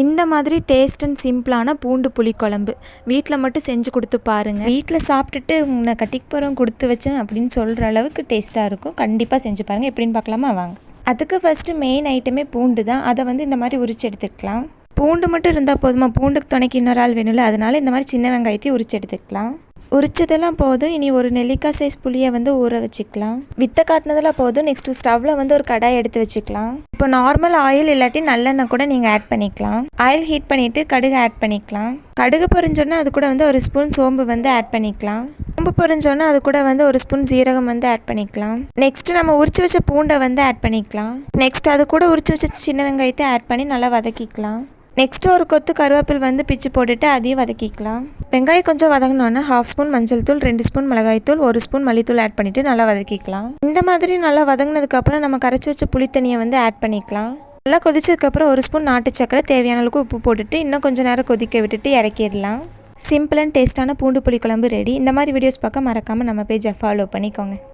இந்த மாதிரி taste and சிம்பிளான பூண்டு புளிக்குழம்பு வீட்டில் மட்டும் செஞ்சு கொடுத்து பாருங்கள். வீட்டில் சாப்பிட்டுட்டு உன்னை கட்டிக்கு போகிறவங்க கொடுத்து வச்சேன் அப்படின்னு சொல்கிற அளவுக்கு டேஸ்ட்டாக இருக்கும். கண்டிப்பாக செஞ்சு பாருங்கள். எப்படின்னு பார்க்கலாமா வாங்க. அதுக்கு ஃபஸ்ட்டு மெயின் ஐட்டமே பூண்டு தான். அதை இந்த மாதிரி உரிச்சு எடுத்துக்கலாம். பூண்டு மட்டும் இருந்தால் போதுமா? பூண்டுக்கு துணைக்கு இன்னொரு ஆள் வேணும்ல, அதனால் இந்த மாதிரி சின்ன வெங்காயத்தையும் உரிச்சு எடுத்துக்கலாம். உரிச்சதெல்லாம் போதும். இனி ஒரு நெல்லிக்காய் சைஸ் புளியை ஊற வச்சுக்கலாம். வித்தை காட்டினதெல்லாம் போதும். நெக்ஸ்ட்டு ஸ்டவ்வில் ஒரு கடாய் எடுத்து வச்சுக்கலாம். இப்போ நார்மல் ஆயில் இல்லாட்டி நல்லெண்ணெய் கூட நீங்கள் ஆட் பண்ணிக்கலாம். ஆயில் ஹீட் பண்ணிவிட்டு கடுகு ஆட் பண்ணிக்கலாம். கடுகு பொரிஞ்சோன்னா அது கூட ஒரு ஸ்பூன் சோம்பு ஆட் பண்ணிக்கலாம். சோம்பு பொரிஞ்சோன்னா அது கூட ஒரு ஸ்பூன் ஜீரகம் ஆட் பண்ணிக்கலாம். நெக்ஸ்ட் நம்ம உரிச்சு வச்ச பூண்டை ஆட் பண்ணிக்கலாம். நெக்ஸ்ட் அது கூட உரிச்சு வச்ச சின்ன வெங்காயத்தை ஆட் பண்ணி நல்லா வதக்கிக்கலாம். நெக்ஸ்ட்டு ஒரு கொத்து கருவேப்பில் பிச்சு போட்டுட்டு அதையும் வதக்கிக்கலாம். வெங்காயம் கொஞ்சம் வதங்கினோன்னா 1/2 ஸ்பூன் மஞ்சள் தூள், 2 ஸ்பூன் மிளகாய்த்தூள், 1 ஸ்பூன் மல்லித்தூள் ஆட் பண்ணிவிட்டு நல்லா வதக்கிக்கலாம். இந்த மாதிரி நல்லா வதங்கினதுக்கப்புறம் நம்ம கரைச்சி வச்ச புளித்தண்ணியை ஆட் பண்ணிக்கலாம். நல்லா கொதிச்சதுக்கப்புறம் 1 ஸ்பூன் நாட்டு சக்கரை, தேவையான அளவுக்கு உப்பு போட்டுட்டு இன்னும் கொஞ்சம் நேரம் கொதிக்க விட்டுட்டு இறக்கிடலாம். சிம்பிள் அண்ட் டேஸ்ட்டான பூண்டு புளிக்குழம்பு ரெடி. இந்த மாதிரி வீடியோஸ் பார்க்க மறக்காமல் நம்ம பேஜை ஃபாலோ பண்ணிக்கோங்க.